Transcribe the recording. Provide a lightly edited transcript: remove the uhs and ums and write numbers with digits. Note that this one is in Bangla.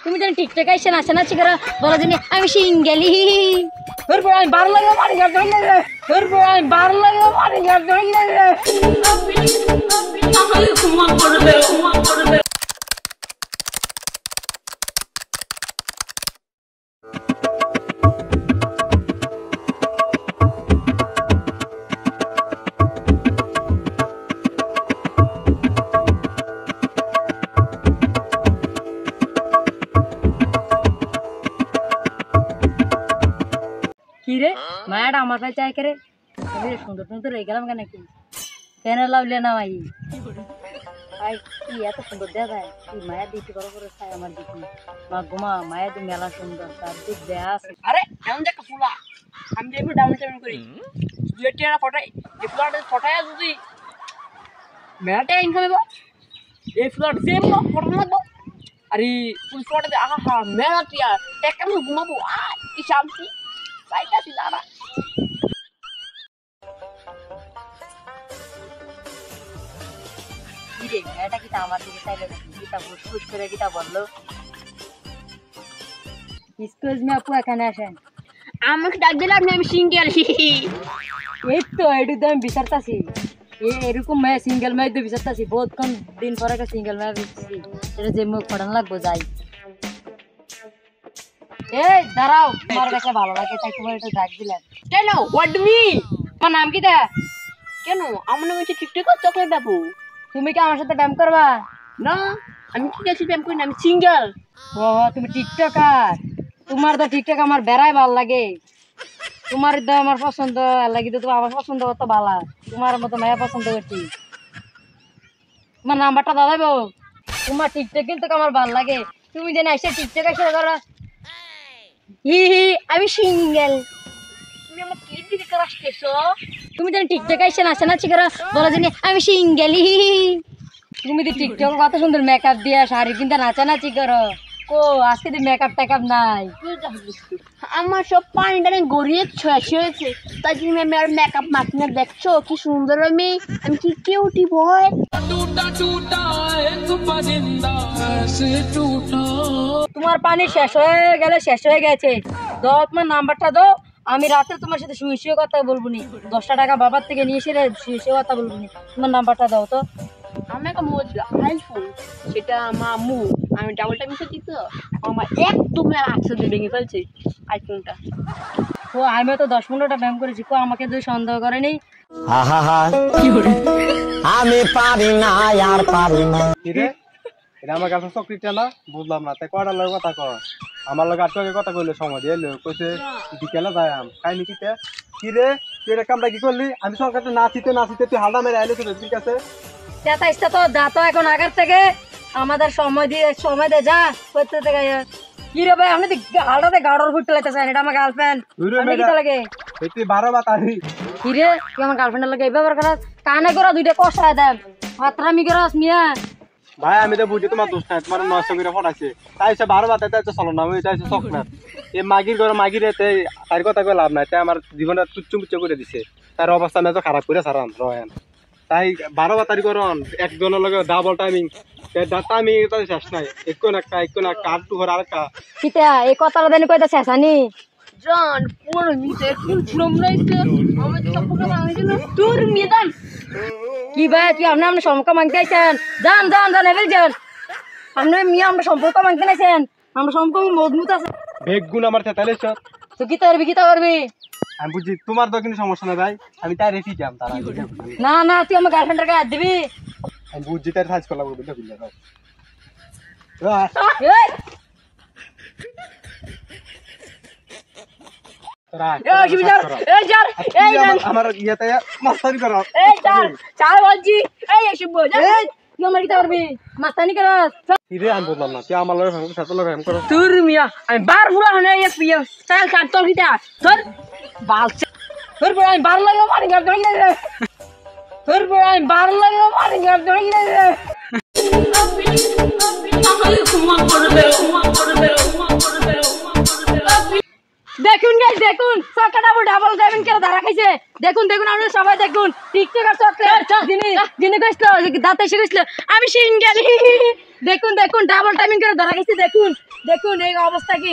তুমি জানি টিকটক আইসে নাচানাচি করো বলো জানি আমি সিঙ্গেলি তোরপর আমি বার লাগলো পানি ঘাট ধরলে রে তোরপর আমি বার লাগলো পানি ঘাট ধরলে রে কিরে মায়াটা আমার কাছে চাই করে সুন্দর সুন্দর রয়ে গেলাম কেন কি কেন লাভলে না ভাই ভাই কি এত সুন্দর দেখা যায় তুই মায়া দিতে বড় করে চাই আমার দিকে মা গোমা মায়া দি মেলা সুন্দর তার দিক দেয়া আছে আরে এমন দেখা ফুলা আমি যেমন ডাউন পেমেন্ট করি দুইটা ফটো এই ফটোটা ফটোয়া যদি মেলাটা ইনকাম হবে এই ফটোটা সেম ফটো লাগবো আরে ফুল ফটোতে আহা মেলা টিয়া টাকা আমি ঘুমাবো কি শান্তি পাইতাছি দাঁড়া কিরে মেয়েটা কি আমার দিকে চাইলে গীতা ফুসফুস করে গীতা বললো এক্সকিউজ মি আপু এখানে আসেন আমাকে ডাক দিলে আপনি আমি সিঙ্গেল এই তো এটু তো আমি বিচারতাছি এরকম মেয়ে সিঙ্গেল মেয়ে তো বিচারতাছি বহুত কম দিন পরে একটা সিঙ্গেল মেয়ে বিচারছি এটা যে মুখ পড়ান লাগবো যাই এই দাঁড়াও তোমার কাছে ভালো লাগে তাই তোমার একটু ডাক দিলাম কেন হোয়াট ডু মি তোমার নাম কি দা কেন আমার নাম হচ্ছে টিকটক চকলেট বাবু তুমি কি আমার সাথে ব্যায়াম করবা না আমি কি গেছি ব্যায়াম করি না আমি সিঙ্গেল ও তুমি টিকটকার তোমার তো টিকটক আমার বেড়াই ভালো লাগে তোমার তো আমার পছন্দ লাগি তো তোমার আমার পছন্দ কত ভালো তোমার মতো মেয়ে পছন্দ করছি তোমার নাম্বারটা দাদাইবো তোমার টিকটক কিন্তু আমার ভালো লাগে তুমি যেন এসে টিকটক এসে ধরো হি হি আমি সিঙ্গেল তুমি আমার কি দিকে ক্রাশ করছো তুমি যেন টিকটক এসে নাচানাচি করো বলো জানি আমি সিঙ্গেল হি তুমি তো টিকটক কত সুন্দর মেকআপ দিয়ে শাড়ি কিনতে নাচানাচি করো ও আজকে তো মেকআপ টেকআপ নাই আমার সব পানিটা গড়িয়ে শেষ হয়েছে তাই জন্য আমি আর মেকআপ মাখিয়ে দেখছো কি সুন্দর আমি কি কিউটি বয় তোমার পানি শেষ হয়ে গেছে দাও তোমার নাম্বারটা দাও আমি রাতে তোমার সাথে শুয়ে শুয়ে কথা বলবো নি 10 টাকা বাবার থেকে নিয়ে এসে শুয়ে শুয়ে কথা বলবো নি তোমার নাম্বারটা দাও তো আমি একটা মোবাইল আইফোন সেটা মামু আমি ডাবলটা মিশে দিত আমার একদম একসাথে ভেঙে ফেলছে আইফোনটা ও আমি তো 10-15টা ব্যায়াম করেছি কো আমাকে তুই সন্দেহ করে নেই আমি পারি না আর পারি না কিরে এটা আমার কাছে চকরিটা না বুঝলাম না তাই কয়টা লোক কথা কয় আমার লোক আটকে কথা কইলে সময় দিয়ে এলো কইছে বিকেলে যাই আম খাইনি কিতে কিরে তুই এটা কামটা কি করলি আমি সরকারটা নাচিতে তুই হালদা মেরে আইলে তো ঠিক আছে চেতাইস্তা তো দা তো এখন আগের থেকে আমাদের সময় দে যা করতে থেকে কি রে ভাই আপনি হালটাতে গাড়র ফুটতে লাগতেছেন এটা আমার গার্লফ্রেন্ড কি লাগে তুই 12 বাতারি কি রে তুই আমার গার্লফ্রেন্ডের লাগে এইভাবে করা কানে করা দুইটা কষায় দেন হাতরামি করস মিয়া ভাই আমি তো বুঝি তোমার দোষ নাই তোমার 900 করে ফটাইছে তাই সে 12 বাতাতে তো চলো না আমি চাইছে চকনা এই মাগির ঘরে মাগিরেতে তার কথা কই লাভ নাই তাই আমার জীবনটা তুচ্ছ করে দিছে তার অবস্থা না তো খারাপ করে সারান রহেন তাই 12 বাতারি করন একজনের লগে ডাবল টাইমিং টাইমিং তো শেষ নাই একো না কাট টু ঘর আরেকটা কিতা এই কথাটা দেন কইতা শেষানি জান পুরো মিতে ফুল ছমরাইছে আমি তো পুরো আমি যেন তোর মিদান কি ভাই তুই আপনি সম্পর্ক মাগতে আইছেন যান এবার যান আপনি মিয়া আমরা সম্পর্ক মাগতে আইছেন আমরা সম্পর্ক মজবুত আছে বেগুন আমার তেতালিশ তো কি করবি আমি বুঝি তোমার তো কিন্তু সমস্যা না ভাই আমি তাই রেখি যাম তারা না তুই আমার গার্লফ্রেন্ডের গায়ে হাত দিবি আমি বুঝি তার সাজ করলাম বুঝলে বুঝলে ভাই আমার ইয়েতে মাস্তানি করো চার বলছি এই এসব তুই আমার কি করবি মাস্তানি করস কিরে আমি বললাম না তুই আমার লগে ভাঙ সাথে লগে ভাঙ করো তোর মিয়া আমি বার ফুলা হনে এই পিয়া চাল কাট তোর কিটা তোর বাল তোর পর আমি 12 লাগলো পানি গাড় ধরে রে তোর পর আমি 12 লাগলো পানি গাড় ধরে রে দেখ দেখুন গাইস দেখুন চকলেট আবার ডাবল ডায়মন্ড করে ধরা খাইছে দেখুন দেখুন আপনারা সবাই দেখুন টিকটকার চকলেট যিনি কইছিল দাঁতে এসে কইছিল আমি সিঙ্গেল দেখুন দেখুন ডাবল টাইমিং করে ধরা খাইছে দেখুন দেখুন এই অবস্থা কি